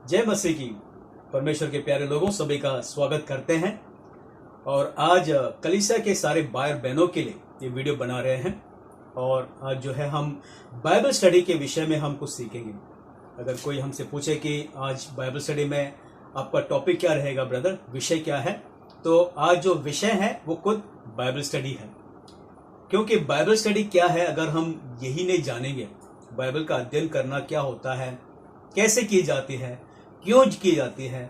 जय मसीह की। परमेश्वर के प्यारे लोगों सभी का स्वागत करते हैं और आज कलीसिया के सारे भाई बहनों के लिए ये वीडियो बना रहे हैं। और आज जो है हम बाइबल स्टडी के विषय में हम कुछ सीखेंगे। अगर कोई हमसे पूछे कि आज बाइबल स्टडी में आपका टॉपिक क्या रहेगा ब्रदर, विषय क्या है, तो आज जो विषय है वो खुद बाइबल स्टडी है। क्योंकि बाइबल स्टडी क्या है अगर हम यही नहीं जानेंगे, बाइबल का अध्ययन करना क्या होता है, कैसे की जाती है, क्यों की जाती है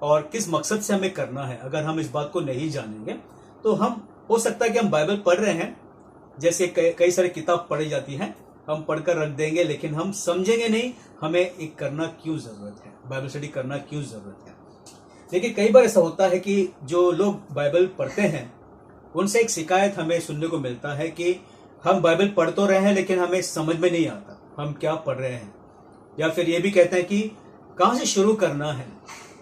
और किस मकसद से हमें करना है, अगर हम इस बात को नहीं जानेंगे तो हम हो सकता है कि हम बाइबल पढ़ रहे हैं, जैसे कई सारी किताब पढ़ी जाती हैं, हम पढ़कर रख देंगे लेकिन हम समझेंगे नहीं हमें एक करना क्यों जरूरत है, बाइबल स्टडी करना क्यों जरूरत है। देखिए कई बार ऐसा होता है कि जो लोग बाइबल पढ़ते हैं उनसे एक शिकायत हमें सुनने को मिलता है कि हम बाइबल पढ़ तो रहे हैं लेकिन हमें समझ में नहीं आता हम क्या पढ़ रहे हैं। या फिर ये भी कहते हैं कि कहाँ से शुरू करना है,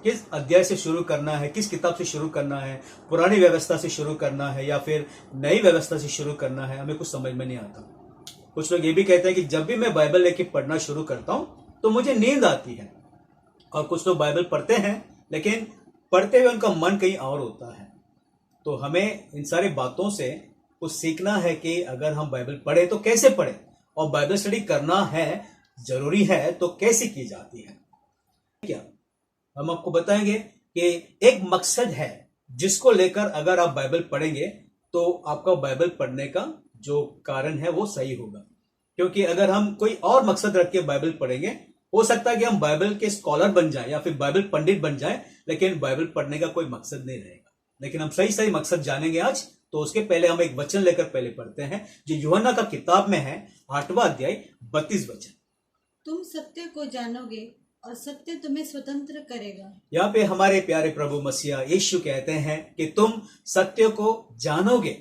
किस अध्याय से शुरू करना है, किस किताब से शुरू करना है, पुरानी व्यवस्था से शुरू करना है या फिर नई व्यवस्था से शुरू करना है, हमें कुछ समझ में नहीं आता। कुछ लोग ये भी कहते हैं कि जब भी मैं बाइबल लेके पढ़ना शुरू करता हूँ तो मुझे नींद आती है। और कुछ लोग बाइबल पढ़ते हैं लेकिन पढ़ते हुए उनका मन कहीं और होता है। तो हमें इन सारी बातों से कुछ सीखना है कि अगर हम बाइबल पढ़े तो कैसे पढ़े, और बाइबल स्टडी करना है जरूरी है तो कैसे की जाती है। क्या हम आपको बताएंगे कि एक मकसद है जिसको लेकर अगर आप बाइबल पढ़ेंगे तो आपका बाइबल पढ़ने का जो कारण है वो सही होगा। क्योंकि अगर हम कोई और मकसद रख के बाइबल पढ़ेंगे, हो सकता है कि हम बाइबल के स्कॉलर बन जाएं या फिर बाइबल पंडित बन जाएं, लेकिन बाइबल पढ़ने का कोई मकसद नहीं रहेगा। लेकिन हम सही सही मकसद जानेंगे आज। तो उसके पहले हम एक वचन लेकर पहले पढ़ते हैं जो यूहन्ना का किताब में है, 8वां अध्याय 32 वचन। तुम सत्य को जानोगे और सत्य तुम्हें स्वतंत्र करेगा। यहाँ पे हमारे प्यारे प्रभु मसीहा यीशु कहते हैं कि तुम सत्य को जानोगे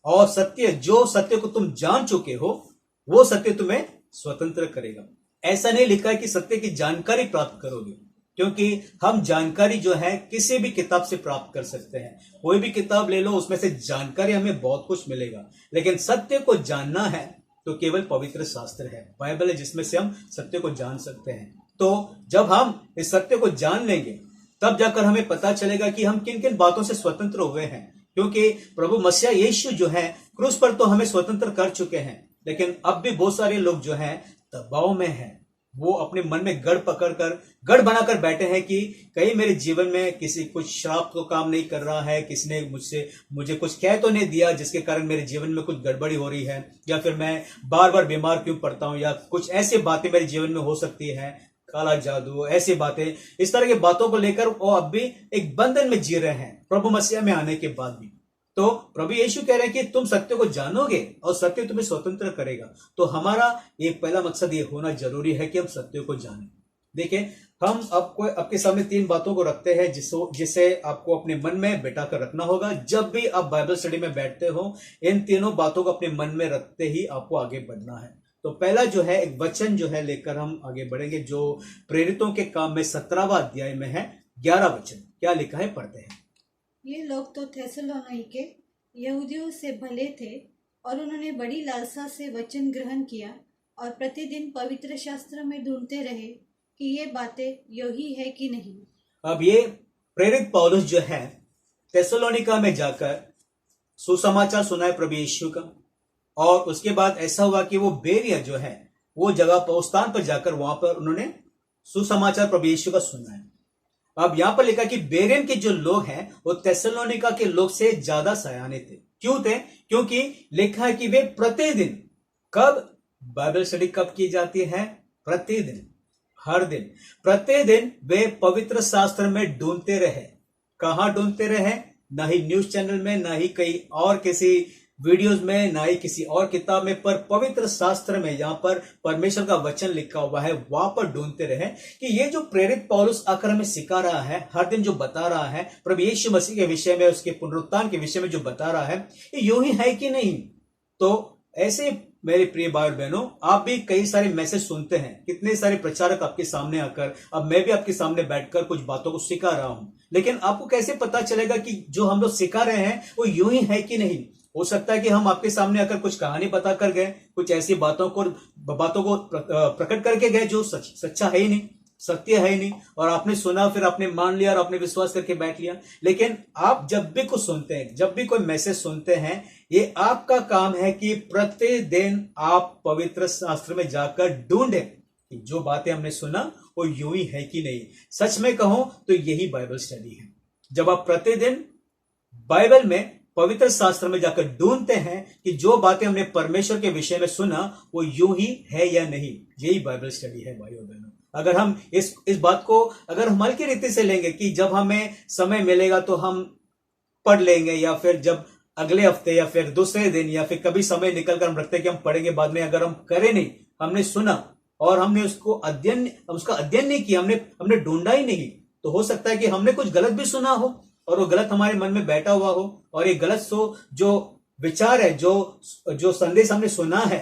और जो सत्य को तुम जान चुके हो वो सत्य तुम्हें स्वतंत्र करेगा। ऐसा नहीं लिखा है कि सत्य की जानकारी प्राप्त करोगे, क्योंकि हम जानकारी जो है किसी भी किताब से प्राप्त कर सकते हैं। कोई भी किताब ले लो, उसमें से जानकारी हमें बहुत कुछ मिलेगा, लेकिन सत्य को जानना है तो केवल पवित्र शास्त्र है, बाइबल है, जिसमें से हम सत्य को जान सकते हैं। तो जब हम इस सत्य को जान लेंगे तब जाकर हमें पता चलेगा कि हम किन किन बातों से स्वतंत्र हुए हैं। क्योंकि प्रभु मसीहा यीशु जो है क्रूस पर तो हमें स्वतंत्र कर चुके हैं, लेकिन अब भी बहुत सारे लोग जो हैं दबाव में हैं। वो अपने मन में गढ़ बनाकर बैठे हैं कि कहीं मेरे जीवन में किसी कुछ श्राप तो काम नहीं कर रहा है, किसी ने मुझे कुछ कह तो नहीं दिया जिसके कारण मेरे जीवन में कुछ गड़बड़ी हो रही है, या फिर मैं बार बार बीमार क्यों पड़ता हूं, या कुछ ऐसी बातें मेरे जीवन में हो सकती है, काला जादू, ऐसी बातें, इस तरह की बातों को लेकर वो अब भी एक बंधन में जी रहे हैं प्रभु मसीहा में आने के बाद भी। तो प्रभु यीशु कह रहे हैं कि तुम सत्य को जानोगे और सत्य तुम्हें स्वतंत्र करेगा। तो हमारा ये पहला मकसद ये होना जरूरी है कि हम सत्य को जानें। देखिए हम आपके सामने 3 बातों को रखते हैं जिसे आपको अपने मन में बैठा कर रखना होगा। जब भी आप बाइबल स्टडी में बैठते हो, इन तीनों बातों को अपने मन में रखते ही आपको आगे बढ़ना है। तो पहला जो है एक वचन जो है लेकर हम आगे बढ़ेंगे, जो प्रेरितों के काम में 17वां अध्याय में है, 11 वचन। क्या लिखा है, पढ़ते हैं। ये लोग तो थेसलोनिके यहूदियों से भले थे और उन्होंने बड़ी लालसा से वचन ग्रहण किया और प्रतिदिन पवित्र शास्त्र में ढूंढते रहे कि ये बातें यही है कि नहीं। अब ये प्रेरित पौलुस जो है थेसलोनिका में जाकर सुसमाचार सुनाए प्रभु यीशु का, और उसके बाद ऐसा हुआ कि वो बेरिया जो है वो जगह स्थान पर जाकर वहां पर उन्होंने सुसमाचार प्रभु यीशु का सुनाया। अब यहां पर लिखा कि बेरियन के जो लोग हैं वो थेसलोनिका के लोग से ज्यादा सयाने थे। क्यों थे? क्योंकि लिखा है कि वे प्रतिदिन, कब बाइबल स्टडी कब की जाती है? प्रतिदिन, हर दिन, प्रतिदिन वे पवित्र शास्त्र में ढूंढते रहे। कहां ढूंढते रहे? ना ही न्यूज चैनल में, ना ही कहीं और किसी वीडियोस में, ना ही किसी और किताब में, पर पवित्र शास्त्र में जहां पर परमेश्वर का वचन लिखा हुआ है वहां पर ढूंढते रहे कि ये जो प्रेरित पौलुस आकर हमें सिखा रहा है, हर दिन जो बता रहा है प्रभु यीशु मसीह के विषय में, उसके पुनरुत्थान के विषय में जो बता रहा है, ये यूं ही है कि नहीं। तो ऐसे मेरे प्रिय भाई बहनों, आप भी कई सारे मैसेज सुनते हैं, कितने सारे प्रचारक आपके सामने आकर, अब मैं भी आपके सामने बैठकर कुछ बातों को सिखा रहा हूं, लेकिन आपको कैसे पता चलेगा कि जो हम लोग सिखा रहे हैं वो यूं ही है कि नहीं। हो सकता है कि हम आपके सामने आकर कुछ कहानी बता कर गए, कुछ ऐसी बातों को प्रकट करके गए जो सच्चा है ही नहीं। सत्य है ही नहीं, और आपने सुना, फिर आपने मान लिया और आपने विश्वास करके बैठ लिया। लेकिन आप जब भी कुछ सुनते हैं, जब भी कोई मैसेज सुनते हैं, ये आपका काम है कि प्रतिदिन आप पवित्र शास्त्र में जाकर ढूंढें कि जो बातें हमने सुना वो यूं ही है कि नहीं। सच में कहूं तो यही बाइबल स्टडी है। जब आप प्रतिदिन बाइबल में, पवित्र शास्त्र में जाकर ढूंढते हैं कि जो बातें हमने परमेश्वर के विषय में सुना वो यूं ही है या नहीं, यही बाइबल स्टडी है भाइयों बहनों। अगर हम इस बात को अगर हम हल्की रीति से लेंगे कि जब हमें समय मिलेगा तो हम पढ़ लेंगे, या फिर जब अगले हफ्ते या फिर दूसरे दिन या फिर कभी समय निकल कर हम रखते हैं कि हम पढ़ेंगे बाद में, अगर हम करें नहीं, हमने सुना और हमने उसका अध्ययन नहीं किया, हमने ढूंढा ही नहीं, तो हो सकता है कि हमने कुछ गलत भी सुना हो और वो गलत हमारे मन में बैठा हुआ हो, और ये गलत जो विचार है, जो संदेश हमने सुना है,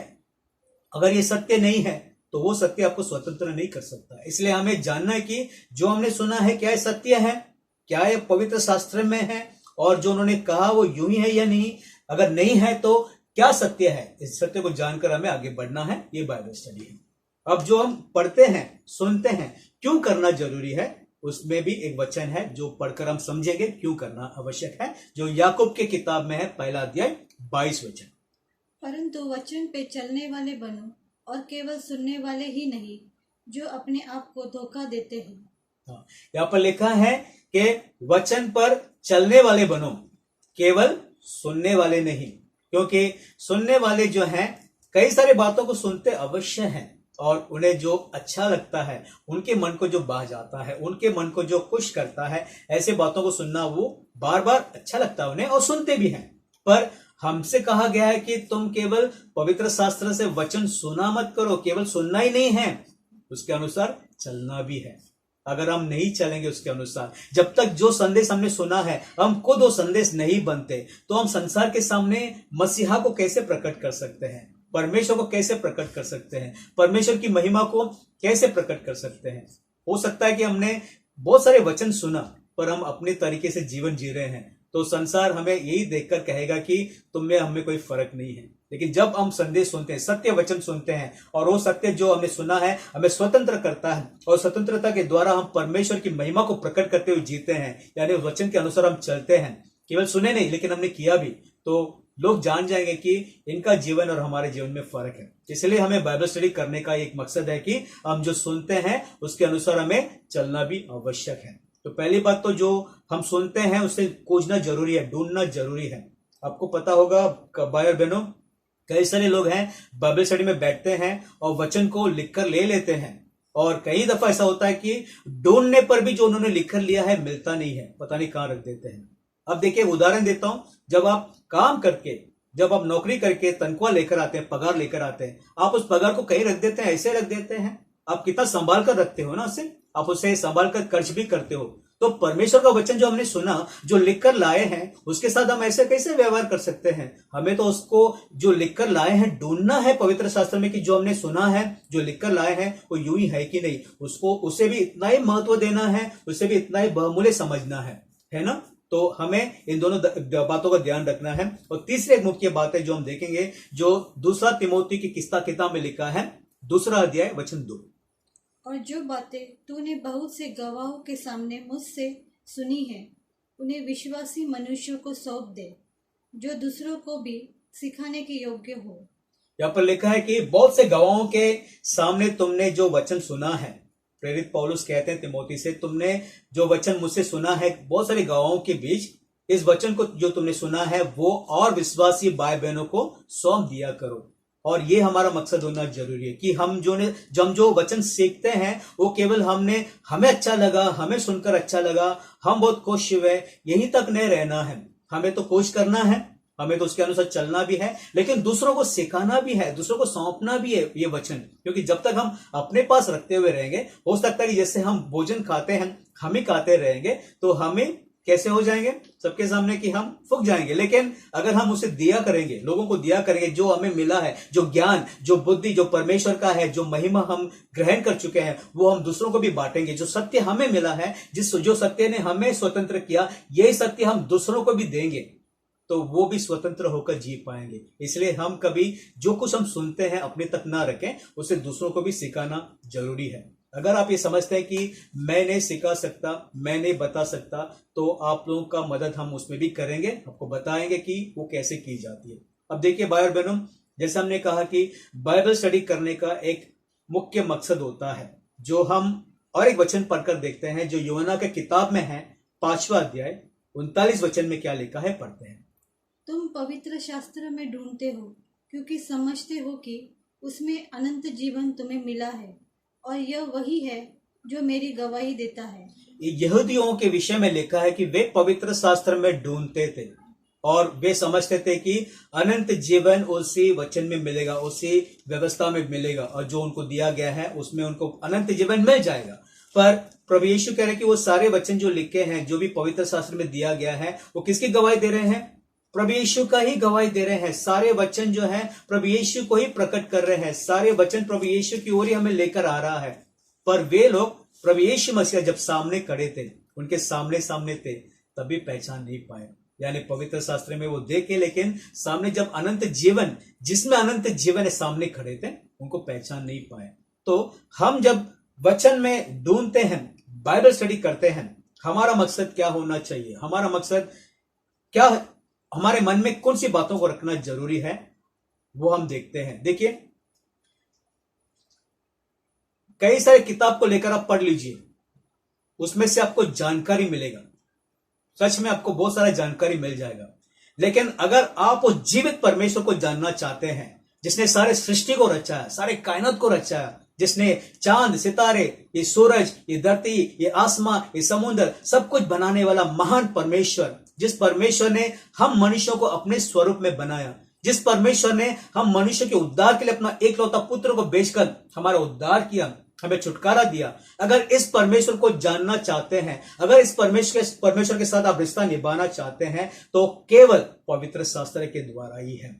अगर ये सत्य नहीं है तो वो सत्य आपको स्वतंत्र नहीं कर सकता। इसलिए हमें जानना है कि जो हमने सुना है क्या ये सत्य है, क्या ये पवित्र शास्त्र में है, और जो उन्होंने कहा वो यूं ही है या नहीं। अगर नहीं है तो क्या सत्य है, इस सत्य को जानकर हमें आगे बढ़ना है। ये बाइबल स्टडी है। अब जो हम पढ़ते हैं, सुनते हैं, क्यों करना जरूरी है, उसमें भी एक वचन है जो पढ़कर हम समझेंगे क्यों करना आवश्यक है, जो याकूब के किताब में है, पहला अध्याय 22 वचन। परंतु वचन पे चलने वाले बनो, और केवल सुनने वाले ही नहीं जो अपने आप को धोखा देते हैं। यहाँ पर लिखा है कि वचन पर चलने वाले बनो, केवल सुनने वाले नहीं। क्योंकि सुनने वाले जो हैं कई सारी बातों को सुनते अवश्य हैं, और उन्हें जो अच्छा लगता है, उनके मन को जो बाह जाता है, उनके मन को जो खुश करता है, ऐसे बातों को सुनना वो बार बार अच्छा लगता है उन्हें, और सुनते भी हैं। पर हमसे कहा गया है कि तुम केवल पवित्र शास्त्र से वचन सुना मत करो, केवल सुनना ही नहीं है, उसके अनुसार चलना भी है। अगर हम नहीं चलेंगे उसके अनुसार, जब तक जो संदेश हमने सुना है हम खुद वो संदेश नहीं बनते, तो हम संसार के सामने मसीहा को कैसे प्रकट कर सकते हैं, परमेश्वर को कैसे प्रकट कर सकते हैं, परमेश्वर की महिमा को कैसे प्रकट कर सकते हैं। हो सकता है कि हमने बहुत सारे वचन सुना पर हम अपने तरीके से जीवन जी रहे हैं, तो संसार हमें यही देखकर कहेगा कि तुम में हमें कोई फर्क नहीं है। लेकिन जब हम संदेश सुनते हैं, सत्य वचन सुनते हैं, और वो सत्य जो हमने सुना है हमें स्वतंत्र करता है, और स्वतंत्रता के द्वारा हम परमेश्वर की महिमा को प्रकट करते हुए जीते हैं, यानी वचन के अनुसार हम चलते हैं, केवल सुने नहीं लेकिन हमने किया भी, तो लोग जान जाएंगे कि इनका जीवन और हमारे जीवन में फर्क है। इसलिए हमें बाइबल स्टडी करने का एक मकसद है कि हम जो सुनते हैं उसके अनुसार हमें चलना भी आवश्यक है। तो पहली बात तो जो हम सुनते हैं उसे खोजना जरूरी है, ढूंढना जरूरी है। आपको पता होगा भाई और बहनों, कई सारे लोग हैं बाइबल स्टडी में बैठते हैं और वचन को लिखकर ले लेते हैं, और कई दफा ऐसा होता है कि ढूंढने पर भी जो उन्होंने लिखकर लिया है मिलता नहीं है, पता नहीं कहां रख देते हैं। अब देखिए उदाहरण देता हूं, जब आप काम करके, जब आप नौकरी करके तनख्वाह लेकर आते हैं, पगार लेकर आते हैं, आप उस पगार को कहीं रख देते हैं, ऐसे रख देते हैं, आप कितना संभाल कर रखते हो ना उसे, आप उसे संभाल कर खर्च भी करते हो। तो परमेश्वर का वचन जो हमने सुना, जो लिखकर लाए हैं, उसके साथ हम ऐसे कैसे व्यवहार कर सकते हैं। हमें तो उसको जो लिखकर लाए हैं ढूंढना है पवित्र शास्त्र में कि जो हमने सुना है, जो लिखकर लाए हैं वो यूं ही है कि नहीं, उसको उसे भी इतना ही महत्व देना है, उसे भी इतना ही बहुमूल्य समझना है ना। तो हमें इन दोनों बातों का ध्यान रखना है। और तीसरी एक मुख्य बात है जो हम देखेंगे, जो दूसरा तिमोथी की किताब में लिखा है, 2 अध्याय वचन 2। और जो बातें तूने बहुत से गवाहों के सामने मुझसे सुनी है, उन्हें विश्वासी मनुष्यों को सौंप दे, जो दूसरों को भी सिखाने के योग्य हो। यहाँ पर लिखा है कि बहुत से गवाहों के सामने तुमने जो वचन सुना है, प्रेरित पौलुस कहते हैं तिमोथी से, तुमने जो वचन मुझसे सुना है बहुत सारे गवाहों के बीच, इस वचन को जो तुमने सुना है वो और विश्वासी भाई बहनों को सौंप दिया करो। और ये हमारा मकसद होना जरूरी है कि हम जो वचन सीखते हैं वो केवल हमें अच्छा लगा, हमें सुनकर अच्छा लगा, हम बहुत खुश हुए, यहीं तक नहीं रहना है। हमें तो कोशिश करना है, हमें तो उसके अनुसार चलना भी है, लेकिन दूसरों को सिखाना भी है, दूसरों को सौंपना भी है ये वचन। क्योंकि जब तक हम अपने पास रखते हुए रहेंगे, हो सकता है कि जैसे हम भोजन खाते हैं, हम ही खाते रहेंगे, तो हमें कैसे हो जाएंगे सबके सामने कि हम फूक जाएंगे। लेकिन अगर हम उसे दिया करेंगे, लोगों को दिया करेंगे, जो हमें मिला है, जो ज्ञान, जो बुद्धि, जो परमेश्वर का है, जो महिमा हम ग्रहण कर चुके हैं, वो हम दूसरों को भी बांटेंगे। जो सत्य हमें मिला है, जो सत्य ने हमें स्वतंत्र किया, यही सत्य हम दूसरों को भी देंगे, तो वो भी स्वतंत्र होकर जी पाएंगे। इसलिए हम कभी जो कुछ हम सुनते हैं अपने तक ना रखें, उसे दूसरों को भी सिखाना जरूरी है। अगर आप ये समझते हैं कि मैं नहीं सिखा सकता, मैं नहीं बता सकता, तो आप लोगों का मदद हम उसमें भी करेंगे, आपको बताएंगे कि वो कैसे की जाती है। अब देखिए भाई और बहनों, जैसे हमने कहा कि बाइबल स्टडी करने का एक मुख्य मकसद होता है, जो हम और एक वचन पढ़कर देखते हैं जो यूहन्ना के किताब में है, 5वां अध्याय 39 वचन में क्या लिखा है, पढ़ते हैं। तुम पवित्र शास्त्र में ढूंढते हो क्योंकि समझते हो कि उसमें अनंत जीवन तुम्हें मिला है, और यह वही है जो मेरी गवाही देता है। यहूदियों के विषय में लिखा है कि वे पवित्र शास्त्र में ढूंढते थे और वे समझते थे कि अनंत जीवन उसी वचन में मिलेगा, उसी व्यवस्था में मिलेगा, और जो उनको दिया गया है उसमें उनको अनंत जीवन मिल जाएगा। पर प्रभु यीशु कह रहे हैं कि वो सारे वचन जो लिखे हैं, जो भी पवित्र शास्त्र में दिया गया है, वो किसकी गवाही दे रहे हैं? प्रभु यीशु का ही गवाही दे रहे हैं। सारे वचन जो है प्रभु यीशु को ही प्रकट कर रहे हैं, सारे वचन प्रभु यीशु की ओर ही हमें लेकर आ रहा है। पर वे लोग प्रभु यीशु मसीह जब सामने खड़े थे, उनके सामने सामने थे, तभी पहचान नहीं पाए। यानी पवित्र शास्त्र में वो देखे, लेकिन सामने जब अनंत जीवन, जिसमें अनंत जीवन है, सामने खड़े थे, उनको पहचान नहीं पाए। तो हम जब वचन में ढूंढते हैं, बाइबल स्टडी करते हैं, हमारा मकसद क्या होना चाहिए? हमारा मकसद क्या है? हमारे मन में कौन सी बातों को रखना जरूरी है, वो हम देखते हैं। देखिए, कई सारे किताब को लेकर आप पढ़ लीजिए, उसमें से आपको जानकारी मिलेगा, सच में आपको बहुत सारा जानकारी मिल जाएगा। लेकिन अगर आप उस जीवित परमेश्वर को जानना चाहते हैं, जिसने सारे सृष्टि को रचाया, सारे कायनात को रचाया, जिसने चांद, सितारे, ये सूरज, ये धरती, ये आसमां, ये समुद्र, सब कुछ बनाने वाला महान परमेश्वर, जिस परमेश्वर ने हम मनुष्यों को अपने स्वरूप में बनाया, जिस परमेश्वर ने हम मनुष्य के उद्धार के लिए अपना एकलौता पुत्र को बेचकर हमारा उद्धार किया, हमें छुटकारा दिया, अगर इस परमेश्वर को जानना चाहते हैं, अगर इस परमेश्वर के साथ आप रिश्ता निभाना चाहते हैं, तो केवल पवित्र शास्त्र के द्वारा ही है।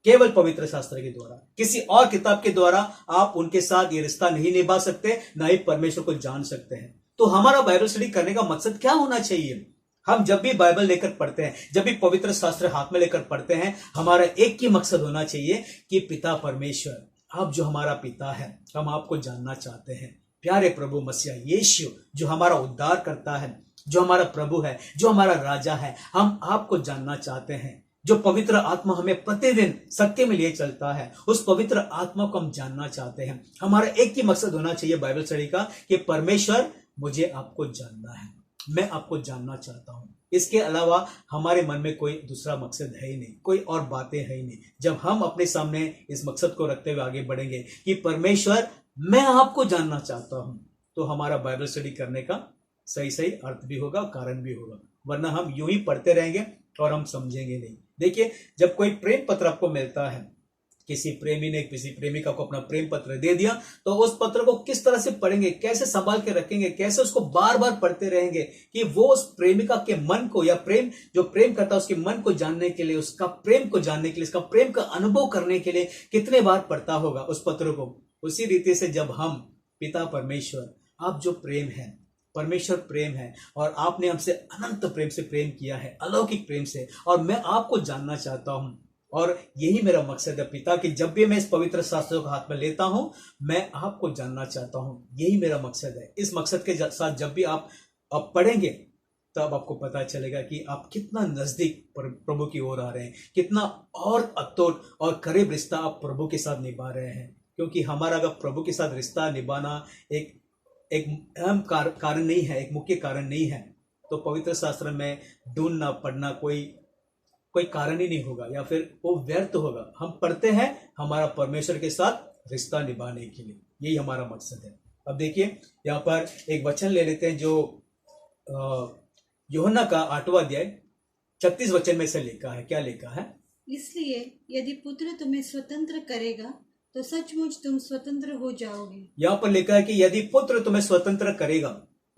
केवल पवित्र शास्त्र के द्वारा, किसी और किताब के द्वारा आप उनके साथ ये रिश्ता नहीं निभा सकते, ना ही परमेश्वर को जान सकते हैं। तो हमारा बाइबल स्टडी करने का मकसद क्या होना चाहिए? हम जब भी बाइबल लेकर पढ़ते हैं, जब भी पवित्र शास्त्र हाथ में लेकर पढ़ते हैं, हमारा एक ही मकसद होना चाहिए कि पिता परमेश्वर, आप जो हमारा पिता है, हम आपको जानना चाहते हैं। प्यारे प्रभु मसीह यीशु, जो हमारा उद्धार करता है, जो हमारा प्रभु है, जो हमारा राजा है, हम आपको जानना चाहते हैं। जो पवित्र आत्मा हमें प्रतिदिन सत्य में लिए चलता है, उस पवित्र आत्मा को हम जानना चाहते हैं। हमारा एक ही मकसद होना चाहिए बाइबल स्टडी का कि परमेश्वर, मुझे आपको जानना है, मैं आपको जानना चाहता हूं। इसके अलावा हमारे मन में कोई दूसरा मकसद है ही नहीं, कोई और बातें है ही नहीं। जब हम अपने सामने इस मकसद को रखते हुए आगे बढ़ेंगे कि परमेश्वर, मैं आपको जानना चाहता हूं, तो हमारा बाइबल स्टडी करने का सही सही अर्थ भी होगा, कारण भी होगा। वरना हम यूं ही पढ़ते रहेंगे और हम समझेंगे नहीं। देखिए, जब कोई प्रेम पत्र आपको मिलता है, किसी प्रेमी ने किसी प्रेमिका को अपना प्रेम पत्र दे दिया, तो उस पत्र को किस तरह से पढ़ेंगे, कैसे संभाल के रखेंगे, कैसे उसको बार बार पढ़ते रहेंगे कि वो उस प्रेमिका के मन को, या जो प्रेम करता है उसके मन को जानने के लिए, उसका प्रेम को जानने के लिए, उसका प्रेम का अनुभव करने के लिए कितने बार पढ़ता होगा उस पत्र को। उसी रीति से जब हम पिता परमेश्वर, आप जो प्रेम है, परमेश्वर प्रेम है, और आपने हमसे अनंत प्रेम से प्रेम किया है, अलौकिक प्रेम से, और मैं आपको जानना चाहता हूं। और यही मेरा मकसद है पिता, कि जब भी मैं इस पवित्र शास्त्रों को हाथ में लेता हूं, मैं आपको जानना चाहता हूं। यही मेरा मकसद है। इस मकसद के साथ जब भी आप पढ़ेंगे, तब आपको पता चलेगा कि आप कितना नजदीक प्रभु की ओर आ रहे हैं, कितना और अतुट और करीब रिश्ता आप प्रभु के साथ निभा रहे हैं। क्योंकि हमारा अगर प्रभु के साथ रिश्ता निभाना एक अहम कारण नहीं है, एक मुख्य कारण नहीं है, तो पवित्र शास्त्र में ढूंढना, पढ़ना कोई कारण ही नहीं होगा, या फिर वो व्यर्थ होगा। हम पढ़ते हैं हमारा परमेश्वर के साथ रिश्ता निभाने के लिए, यही हमारा मकसद है। अब देखिए, यहाँ पर एक वचन ले लेते हैं जो यूहन्ना का 8वां अध्याय 36 वचन में से लिखा है। क्या लिखा है? इसलिए यदि पुत्र तुम्हें स्वतंत्र करेगा, तो सचमुच तुम स्वतंत्र हो जाओगे। यहाँ पर लिखा है कि यदि पुत्र तुम्हें स्वतंत्र करेगा,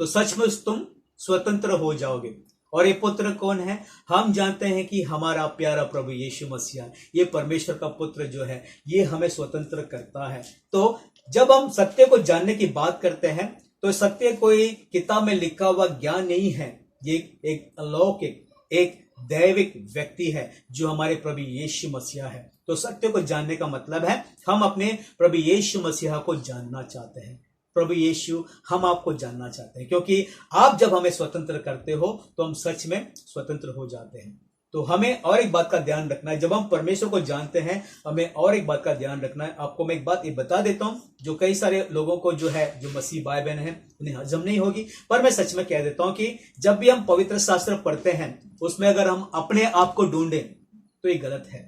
तो सचमुच तुम स्वतंत्र हो जाओगे। और ये पुत्र कौन है? हम जानते हैं कि हमारा प्यारा प्रभु यीशु मसीह, ये परमेश्वर का पुत्र जो है, ये हमें स्वतंत्र करता है। तो जब हम सत्य को जानने की बात करते हैं, तो सत्य कोई किताब में लिखा हुआ ज्ञान नहीं है, ये एक अलौकिक, एक दैविक व्यक्ति है जो हमारे प्रभु यीशु मसीह है। तो सत्य को जानने का मतलब है हम अपने प्रभु यीशु मसीह को जानना चाहते हैं। प्रभु यीशु हम आपको जानना चाहते हैं, क्योंकि आप जब हमें स्वतंत्र करते हो तो हम सच में स्वतंत्र हो जाते हैं। तो हमें और एक बात का ध्यान रखना है, जब हम परमेश्वर को जानते हैं हमें और एक बात का ध्यान रखना है। आपको मैं एक बात ये बता देता हूं जो कई सारे लोगों को जो मसीह भाई बहन है उन्हें हजम नहीं होगी, पर मैं सच में कह देता हूं कि जब भी हम पवित्र शास्त्र पढ़ते हैं उसमें अगर हम अपने आप को ढूंढें तो ये गलत है।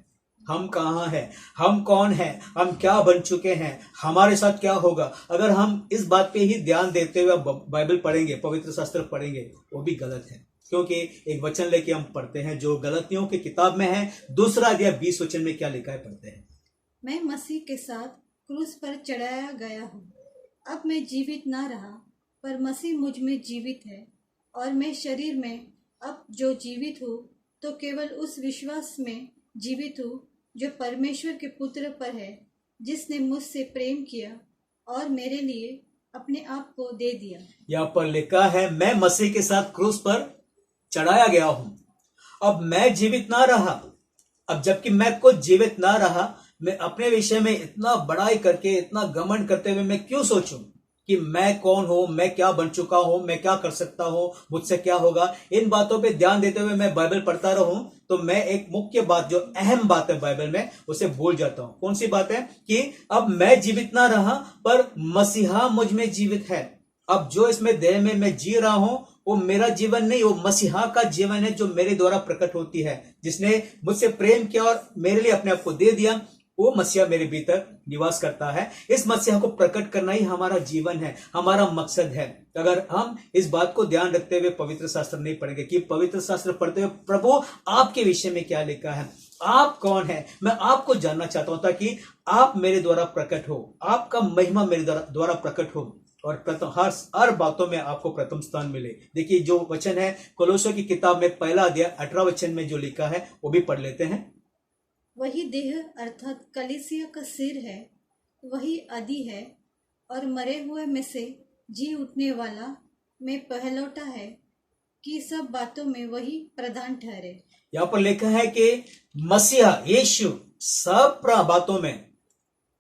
हम कहाँ हैं, हम कौन हैं, हम क्या बन चुके हैं, हमारे साथ क्या होगा, अगर हम इस बात पे ही ध्यान देते हुए बाइबल पढ़ेंगे, पवित्र शास्त्र पढ़ेंगे, वो भी गलत है। क्योंकि एक वचन लेके हम पढ़ते हैं जो गलतियों की किताब में है, 2 अध्याय 20 वचन में क्या लिखा है, पढ़ते हैं। मैं मसीह के साथ क्रूस पर चढ़ाया गया हूँ। अब मैं जीवित ना रहा, पर मसीह मुझ में जीवित है, और मैं शरीर में अब जो जीवित हूँ तो केवल उस विश्वास में जीवित हूँ जो परमेश्वर के पुत्र पर है, जिसने मुझसे प्रेम किया और मेरे लिए अपने आप को दे दिया। यहाँ पर लिखा है मैं मसीह के साथ क्रूस पर चढ़ाया गया हूं, अब मैं जीवित ना रहा। अब जबकि मैं खुद जीवित ना रहा, मैं अपने विषय में इतना बड़ाई करके, इतना घमंड करते हुए मैं क्यों सोचूं कि मैं कौन हूं, मैं क्या बन चुका हूं, मैं क्या कर सकता हूं, मुझसे क्या होगा। इन बातों पे ध्यान देते हुए मैं बाइबल पढ़ता रहूं तो मैं एक मुख्य बात, जो अहम बात है बाइबल में, उसे भूल जाता हूं। कौन सी बात है कि अब मैं जीवित ना रहा पर मसीहा मुझ में जीवित है। अब जो इसमें देह में मैं जी रहा हूं वो मेरा जीवन नहीं, वो मसीहा का जीवन है जो मेरे द्वारा प्रकट होती है, जिसने मुझसे प्रेम किया और मेरे लिए अपने आप को दे दिया। वो मसीहा मेरे भीतर निवास करता है। इस मसीहा को प्रकट करना ही हमारा जीवन है, हमारा मकसद है। अगर हम इस बात को ध्यान रखते हुए पवित्र शास्त्र नहीं पढ़ेंगे कि पवित्र शास्त्र पढ़ते हुए प्रभु आपके विषय में क्या लिखा है, आप कौन है, मैं आपको जानना चाहता हूं ताकि आप मेरे द्वारा प्रकट हो, आपका महिमा मेरे द्वारा प्रकट हो और प्रथम हर बातों में आपको प्रथम स्थान मिले। देखिए जो वचन है कोलोसियों की किताब में 1 अध्याय 18 वचन में जो लिखा है वो भी पढ़ लेते हैं। वही देह अर्थात कलीसिया का सिर है, वही आदि है और मरे हुए में से जी उठने वाला में पहलौटा है कि सब बातों में वही प्रधान ठहरे। यहाँ पर लिखा है कि मसीहा यीशु सब बातों में,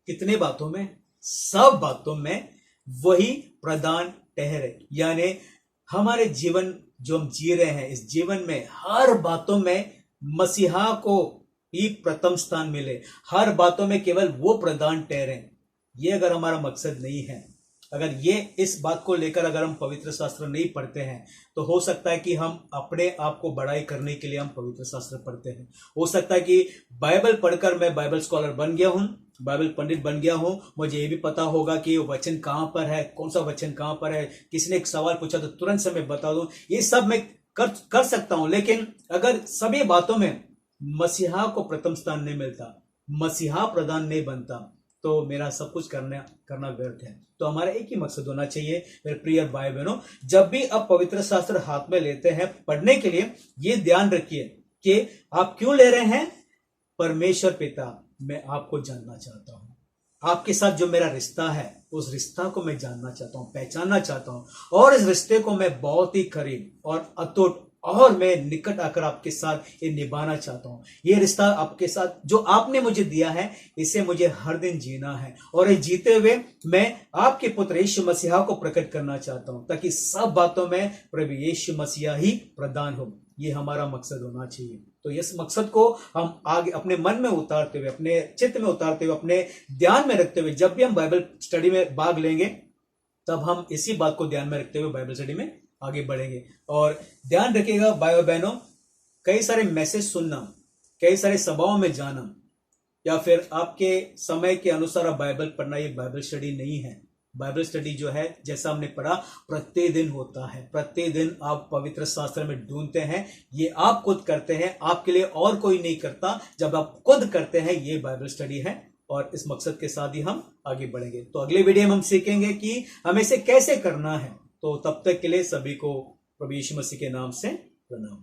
कितने बातों में, सब बातों में वही प्रधान ठहरे। यानी हमारे जीवन जो हम जी रहे हैं, इस जीवन में हर बातों में मसीहा को ही प्रथम स्थान मिले, हर बातों में केवल वो प्रधान ठहरे। ये अगर हमारा मकसद नहीं है, अगर ये इस बात को लेकर अगर हम पवित्र शास्त्र नहीं पढ़ते हैं तो हो सकता है कि हम अपने आप को बड़ाई करने के लिए हम पवित्र शास्त्र पढ़ते हैं। हो सकता है कि बाइबल पढ़कर मैं बाइबल स्कॉलर बन गया हूं, बाइबल पंडित बन गया हूं, मुझे ये भी पता होगा कि वचन कहां पर है, कौन सा वचन कहां पर है, किसी ने एक सवाल पूछा तो तुरंत से मैं बता दूं, ये सब मैं कर सकता हूं। लेकिन अगर सभी बातों में मसीहा को प्रथम स्थान नहीं मिलता, मसीहा प्रधान नहीं बनता, तो मेरा सब कुछ करना व्यर्थ है। तो हमारा एक ही मकसद होना चाहिए मेरे प्रिय भाई बहनों, जब भी आप पवित्र शास्त्र हाथ में लेते हैं पढ़ने के लिए, ये ध्यान रखिए कि आप क्यों ले रहे हैं। परमेश्वर पिता, मैं आपको जानना चाहता हूं, आपके साथ जो मेरा रिश्ता है उस रिश्ता को मैं जानना चाहता हूं, पहचानना चाहता हूं, और इस रिश्ते को मैं बहुत ही करीब और अतुट और मैं निकट आकर आपके साथ ये निभाना चाहता हूं। ये रिश्ता आपके साथ जो आपने मुझे दिया है, इसे मुझे हर दिन जीना है, और ये जीते हुए मैं आपके पुत्र यीशु मसीहा को प्रकट करना चाहता हूं ताकि सब बातों में प्रभु यीशु मसीहा ही प्रधान हो। ये हमारा मकसद होना चाहिए। तो इस मकसद को हम आगे अपने मन में उतारते हुए, अपने चित्त में उतारते हुए, अपने ध्यान में रखते हुए, जब भी हम बाइबल स्टडी में भाग लेंगे तब हम इसी बात को ध्यान में रखते हुए बाइबल स्टडी में आगे बढ़ेंगे। और ध्यान रखिएगा भाइयों बहनों, कई सारे मैसेज सुनना, कई सारे सभाओं में जाना, या फिर आपके समय के अनुसार आप बाइबल पढ़ना, ये बाइबल स्टडी नहीं है। बाइबल स्टडी जो है, जैसा हमने पढ़ा, प्रतिदिन होता है। प्रतिदिन आप पवित्र शास्त्र में ढूंढते हैं, ये आप खुद करते हैं, आपके लिए और कोई नहीं करता। जब आप खुद करते हैं, ये बाइबल स्टडी है, और इस मकसद के साथ ही हम आगे बढ़ेंगे। तो अगले वीडियो में हम सीखेंगे कि हमें इसे कैसे करना है। तो तब तक के लिए सभी को प्रभु यीशु मसीह के नाम से प्रणाम।